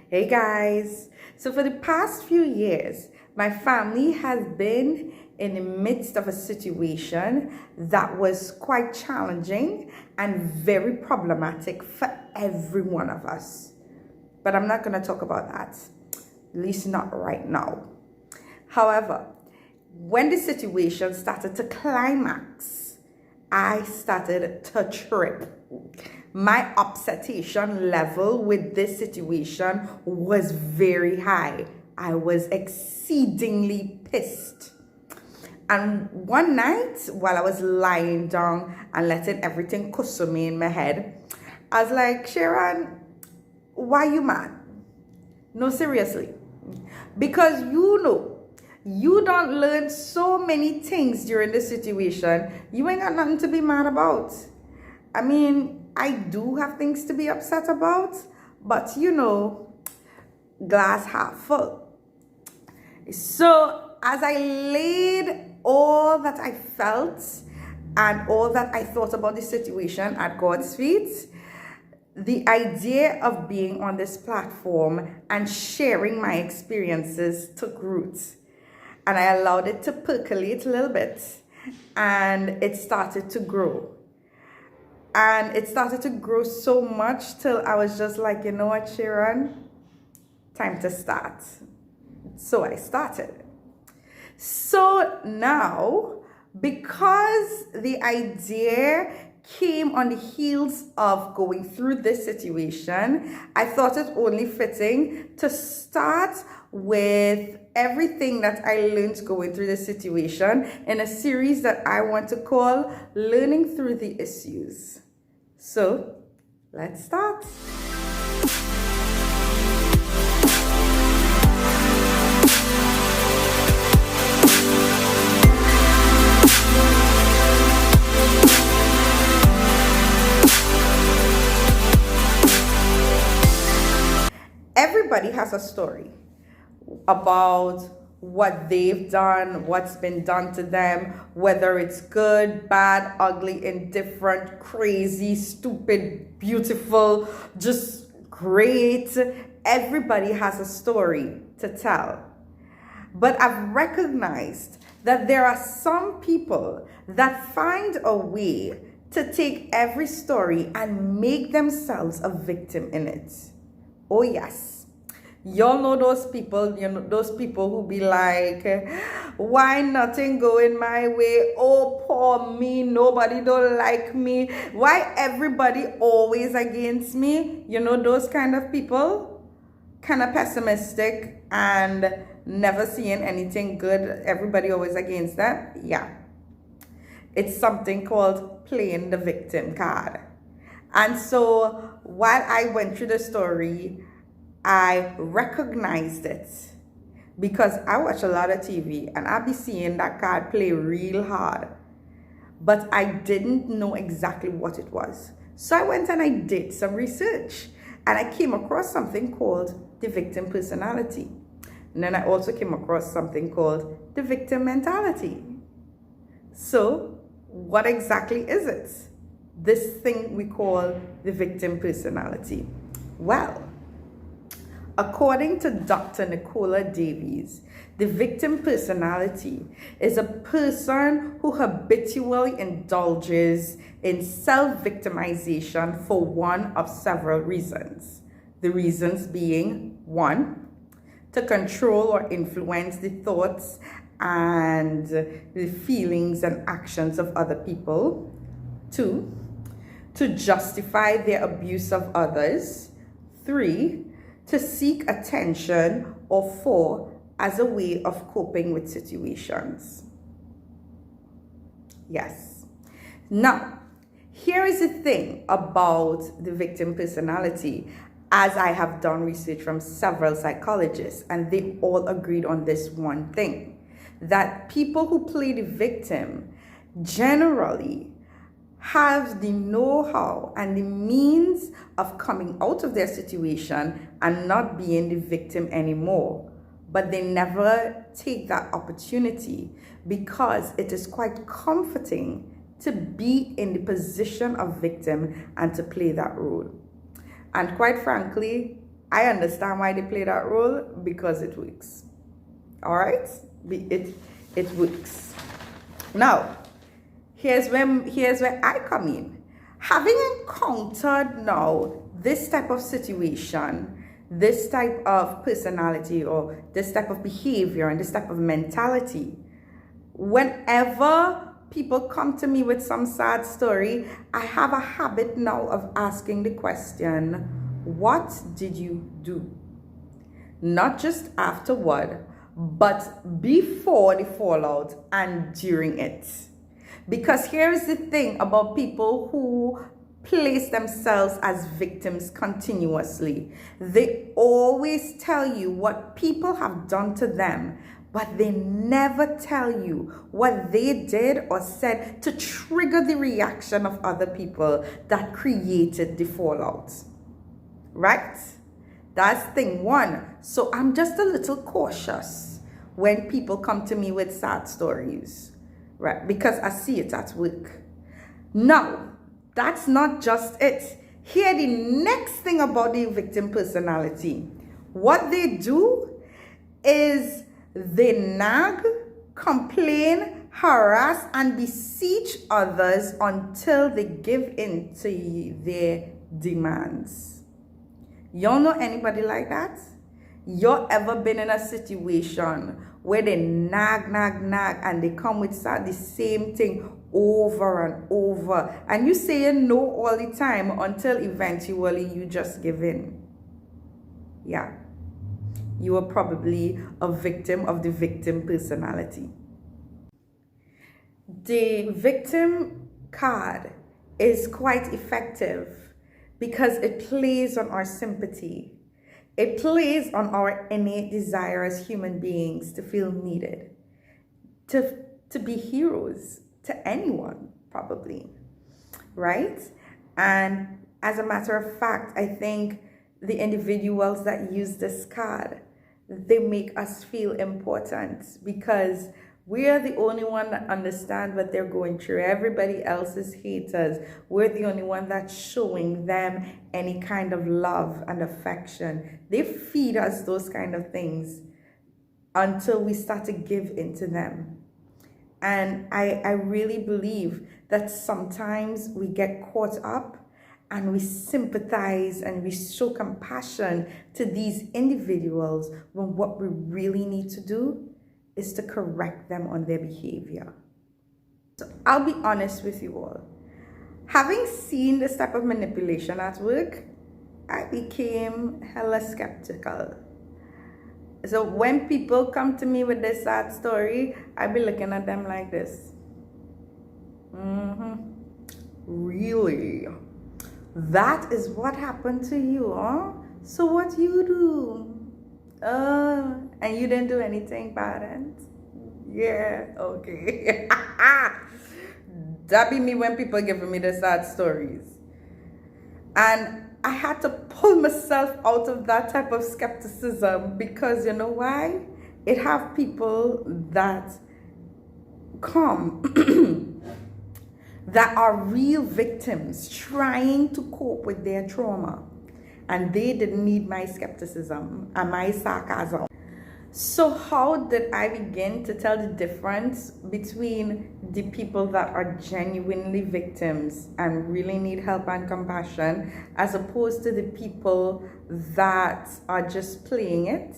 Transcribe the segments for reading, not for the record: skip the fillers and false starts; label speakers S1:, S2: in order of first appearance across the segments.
S1: Hey guys, so for the past few years, my family has been in the midst of a situation that was quite challenging and very problematic for every one of us. But I'm not going to talk about that, at least not right now. However, when the situation started to climax, I started to trip. My upsetation level with this situation was very high. I was exceedingly pissed. And one night, while I was lying down and letting everything consume me in my head, I was like, Sharon, why you mad? No, seriously. Because you don't learn so many things during this situation. You ain't got nothing to be mad about. I mean, I do have things to be upset about, but glass half full. So as I laid all that I felt and all that I thought about the situation at God's feet, the idea of being on this platform and sharing my experiences took root. And I allowed it to percolate a little bit, and it started to grow. And it started to grow so much till I was just like, you know what, Sharon? Time to start. So I started. So now, because the idea came on the heels of going through this situation, I thought it only fitting to start with everything that I learned going through this situation in a series that I want to call Learning Through the Issues. So, let's start. Everybody has a story about what they've done, what's been done to them, whether it's good, bad, ugly, indifferent, crazy, stupid, beautiful, just great. Everybody has a story to tell. But I've recognized that there are some people that find a way to take every story and make themselves a victim in it. Oh yes. Y'all know those people, those people who be like, why nothing going my way? Oh, poor me, nobody don't like me. Why everybody always against me? Those kind of people, kind of pessimistic and never seeing anything good. Everybody always against that. Yeah. It's something called playing the victim card. And so while I went through the story, I recognized it because I watch a lot of TV and I be seeing that card play real hard. But I didn't know exactly what it was. So I went and I did some research and I came across something called the victim personality. And then I also came across something called the victim mentality. So what exactly is it? This thing we call the victim personality. Well, according to Dr. Nicola Davies, the victim personality is a person who habitually indulges in self-victimization for one of several reasons. The reasons being, 1, to control or influence the thoughts and the feelings and actions of other people. 2, to justify their abuse of others. 3, to seek attention. Or 4, as a way of coping with situations. Yes. Now, here is the thing about the victim personality, as I have done research from several psychologists, and they all agreed on this one thing, that people who play the victim generally have the know-how and the means of coming out of their situation and not being the victim anymore. But they never take that opportunity because it is quite comforting to be in the position of victim and to play that role. And quite frankly, I understand why they play that role, because it works. All right? It works. Now, here's where I come in. Having encountered now this type of situation, this type of personality, or this type of behavior, and this type of mentality, whenever people come to me with some sad story, I have a habit now of asking the question, what did you do? Not just afterward, but before the fallout and during it. Because here's the thing about people who place themselves as victims continuously. They always tell you what people have done to them, but they never tell you what they did or said to trigger the reaction of other people that created the fallout. Right? That's thing one. So I'm just a little cautious when people come to me with sad stories, right? Because I see it at work. Now, that's not just it. Here, the next thing about the victim personality. What they do is they nag, complain, harass, and beseech others until they give in to their demands. Y'all know anybody like that? You ever been in a situation where they nag, and they come with the same thing over and over, and you say no all the time until eventually you just give in? Yeah. You are probably a victim of the victim personality. The victim card is quite effective because it plays on our sympathy. It plays on our innate desire as human beings to feel needed, to be heroes to anyone, probably, right? And as a matter of fact, I think the individuals that use this card, they make us feel important because we are the only one that understand what they're going through. Everybody else is haters. We're the only one that's showing them any kind of love and affection. They feed us those kind of things until we start to give into them. And I really believe that sometimes we get caught up and we sympathize and we show compassion to these individuals when what we really need to do is to correct them on their behavior. So I'll be honest with you all. Having seen this type of manipulation at work, I became hella skeptical. So when people come to me with this sad story, I be looking at them like this. Really? That is what happened to you, huh? So what you do? And you didn't do anything bad, and yeah, okay. That be me when people giving me the sad stories. And I had to pull myself out of that type of skepticism because you know why? It have people that come that are real victims trying to cope with their trauma. And they didn't need my skepticism and my sarcasm. So how did I begin to tell the difference between the people that are genuinely victims and really need help and compassion as opposed to the people that are just playing it?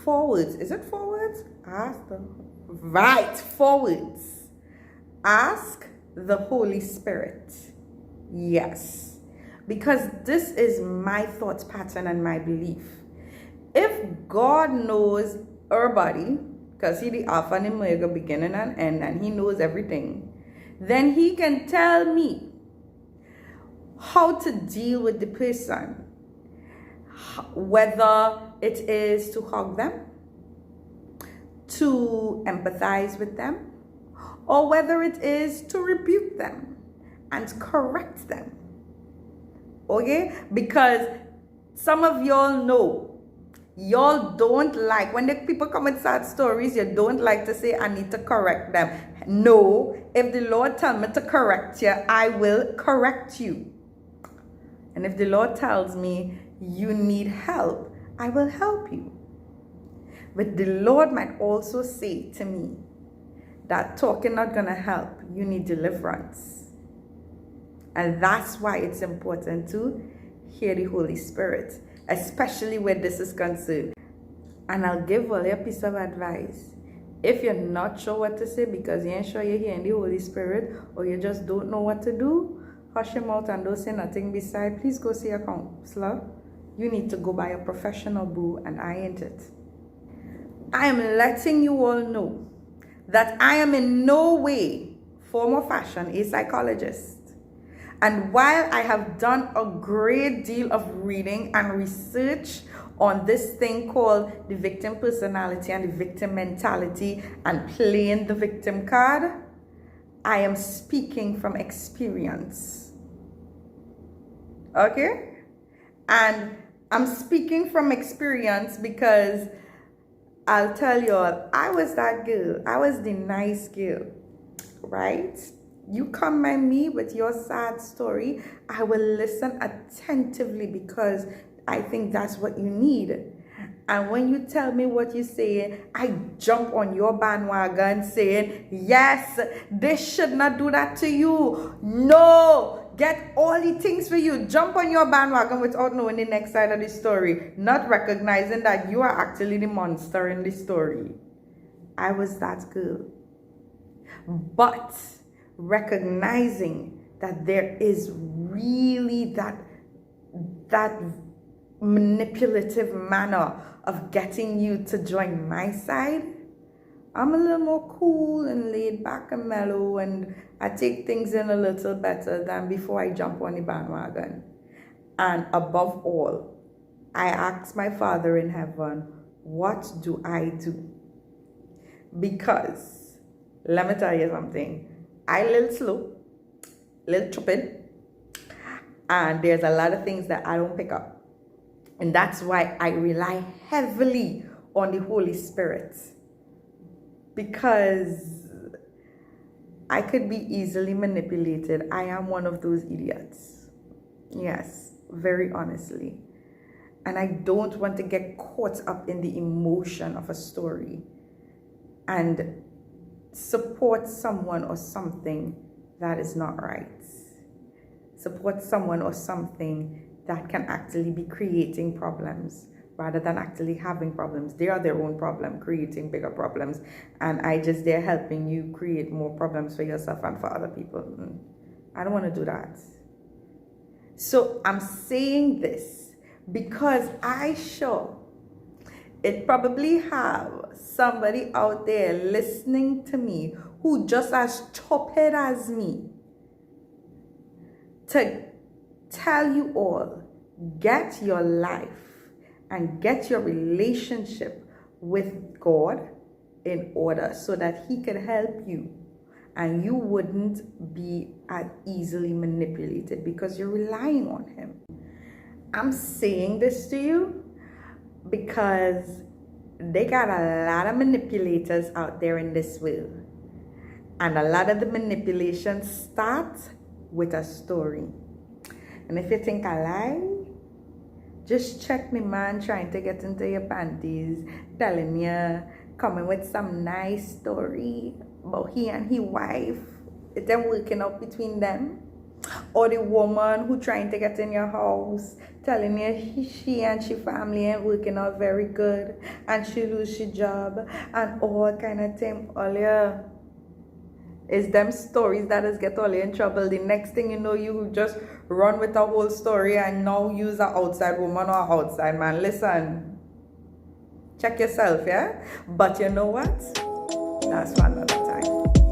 S1: Forwards. Is it forwards? Forwards. Ask the Holy Spirit. Yes. Because this is my thought pattern and my belief. If God knows our body, because He's the Alpha and Omega, beginning and end, and He knows everything, then He can tell me how to deal with the person. Whether it is to hug them, to empathize with them, or whether it is to rebuke them and correct them. Okay? Because some of y'all know, y'all don't like, when the people come with sad stories, you don't like to say, I need to correct them. No, if the Lord tell me to correct you, I will correct you. And if the Lord tells me you need help, I will help you. But the Lord might also say to me that talking not gonna help, you need deliverance. And that's why it's important to hear the Holy Spirit, especially where this is concerned. And I'll give all you a piece of advice. If you're not sure what to say because you ain't sure you're hearing the Holy Spirit, or you just don't know what to do, hush your mouth and don't say nothing beside. Please go see a counselor. You need to go by a professional, boo, and I ain't it. I am letting you all know that I am in no way, form or fashion, a psychologist. And while I have done a great deal of reading and research on this thing called the victim personality and the victim mentality and playing the victim card, I am speaking from experience. Okay? And I'm speaking from experience because I'll tell you all, I was that girl. I was the nice girl, right? You come at me with your sad story, I will listen attentively because I think that's what you need. And when you tell me what you say, I jump on your bandwagon saying, yes, they should not do that to you. No, get all the things for you. Jump on your bandwagon without knowing the next side of the story, not recognizing that you are actually the monster in the story. I was that girl. But recognizing that there is really that manipulative manner of getting you to join my side, I'm a little more cool and laid back and mellow, and I take things in a little better than before I jump on the bandwagon. And above all, I ask my Father in heaven, what do I do? Because, let me tell you something, I'm a little slow, a little stupid, and there's a lot of things that I don't pick up. And that's why I rely heavily on the Holy Spirit, because I could be easily manipulated. I am one of those idiots. Yes, very honestly. And I don't want to get caught up in the emotion of a story and support someone or something that is not right. Support someone or something that can actually be creating problems rather than actually having problems. They are their own problem, creating bigger problems. And I just there helping you create more problems for yourself and for other people. I don't want to do that. So I'm saying this because I sure it probably have somebody out there listening to me who just as stupid as me to tell you all, get your life and get your relationship with God in order so that He can help you and you wouldn't be as easily manipulated because you're relying on Him. I'm saying this to you because they got a lot of manipulators out there in this world, and a lot of the manipulation starts with a story. And if you think I lie, just check me man trying to get into your panties, telling you, coming with some nice story about he and his wife, it's them working out between them. Or the woman who trying to get in your house, telling you she and she family ain't working out very good, and she lose she job, and all kind of thing. All yeah. It's them stories that is get all you in trouble. The next thing you know, you just run with a whole story and now use an outside woman or outside man. Listen, check yourself, yeah? But you know what? That's for another time.